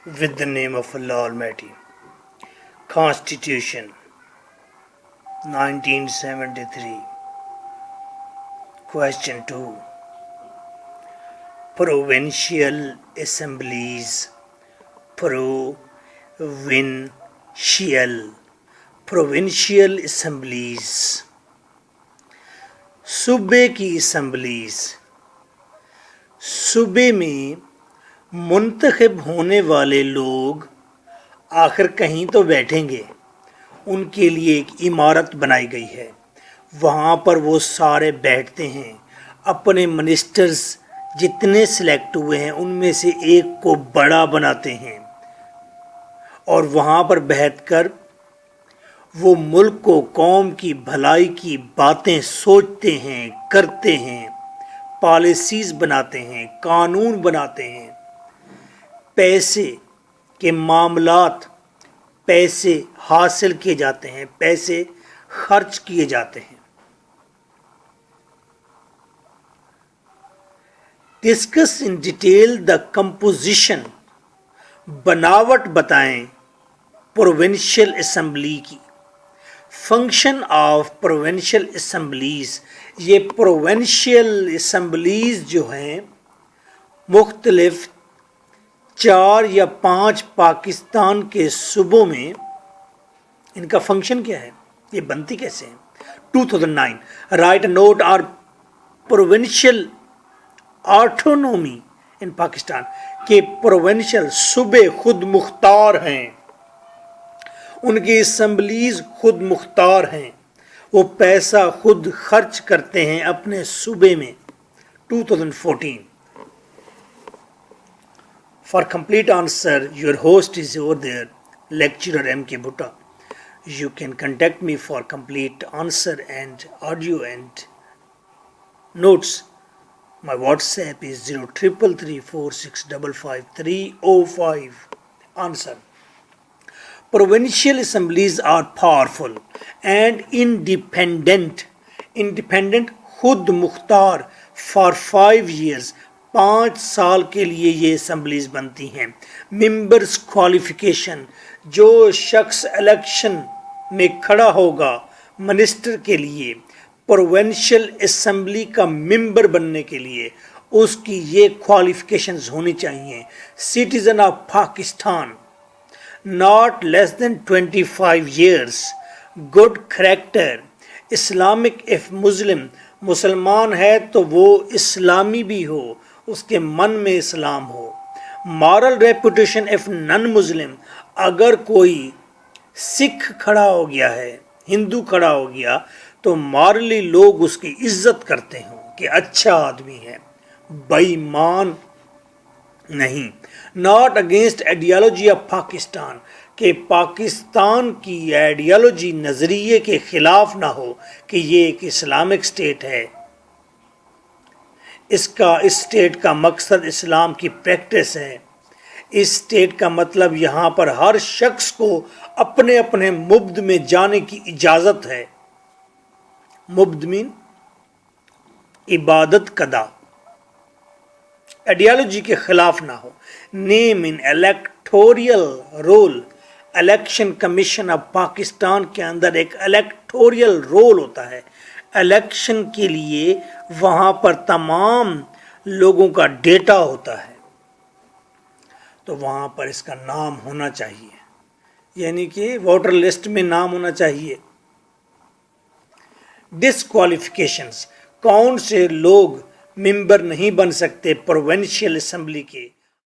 with the name of Allah Almighty. Constitution 1973. Question 2. Provincial Assemblies. Provincial Assemblies. सूबे की assemblies, सूबे में मुंतखब होने वाले लोग आखिर कहीं तो बैठेंगे, उनके लिए एक इमारत बनाई गई है, वहाँ पर वो सारे बैठते हैं, अपने मिनिस्टर्स जितने सिलेक्ट हुए हैं उनमें से एक को बड़ा बनाते हैं और वहाँ पर बैठकर वो मुल्क को कौम की भलाई की बातें सोचते हैं, करते हैं, पॉलिसीज़ बनाते हैं, कानून बनाते हैं, पैसे के मामलात, पैसे हासिल किए जाते हैं, पैसे खर्च किए जाते हैं। Discuss in detail the composition, बनावट बताएं प्रोविंशियल असेंबली की। फंक्शन ऑफ प्रोविंशियल असम्बलीज़, ये प्रोविंशियल असम्बलीज़ जो हैं मुख्तलिफ 4 या 5 पाकिस्तान के सूबों में, इनका फंक्शन क्या है, ये बनती कैसे हैं। 2009 राइट नोट आर प्रोविंशियल ऑटोनोमी इन पाकिस्तान के प्रोविंशियल सूबे खुद मुख्तार हैं, उनकी असम्बलीज़ खुद मुख्तार हैं, वो पैसा खुद खर्च करते हैं अपने सूबे में। 2014 For complete answer, your host is over there, lecturer MK Bhutta. You can contact me for complete answer and audio and notes. My WhatsApp is 033346555305. Answer. Provincial assemblies are powerful and independent खुद Mukhtar for 5 years, 5 साल के लिए ये assemblies बनती हैं। Members qualification, जो शख्स election में खड़ा होगा मिनिस्टर के लिए, प्रोविंशियल असम्बली का मेंबर बनने के लिए, उसकी ये क्वालिफिकेशंस होनी चाहिए। Citizen of Pakistan, not less than 25 years, good character, Islamic if Muslim, मुसलमान है तो वो इस्लामी भी हो, उसके मन में इस्लाम हो। moral reputation if non-Muslim, अगर कोई सिख खड़ा हो गया है, हिंदू खड़ा हो गया, तो मॉरली लोग उसकी इज्जत करते हों कि अच्छा आदमी है, बेईमान नहीं। Not against ideology of Pakistan, कि पाकिस्तान की आइडियोलॉजी नज़रिए के ख़िलाफ़ ना हो कि ये एक इस्लामिक स्टेट है, इस स्टेट का मकसद इस्लाम की प्रैक्टिस है, इस स्टेट का मतलब यहाँ पर हर शख्स को अपने अपने मुब्द में जाने की इजाज़त है। मुब्द मीन इबादत कदा, आइडियोलॉजी के ख़िलाफ़ ना हो। Name in electoral roll, election commission of Pakistan के अंदर एक इलेक्टोरियल रोल होता है, इलेक्शन के लिए वहाँ पर तमाम लोगों का डेटा होता है, तो वहाँ पर इसका नाम होना चाहिए, यानी कि वोटर लिस्ट में नाम होना चाहिए। डिस्क्वालिफिकेशंस, कौन से लोग मेंबर नहीं बन सकते प्रोविंशियल असेंबली के,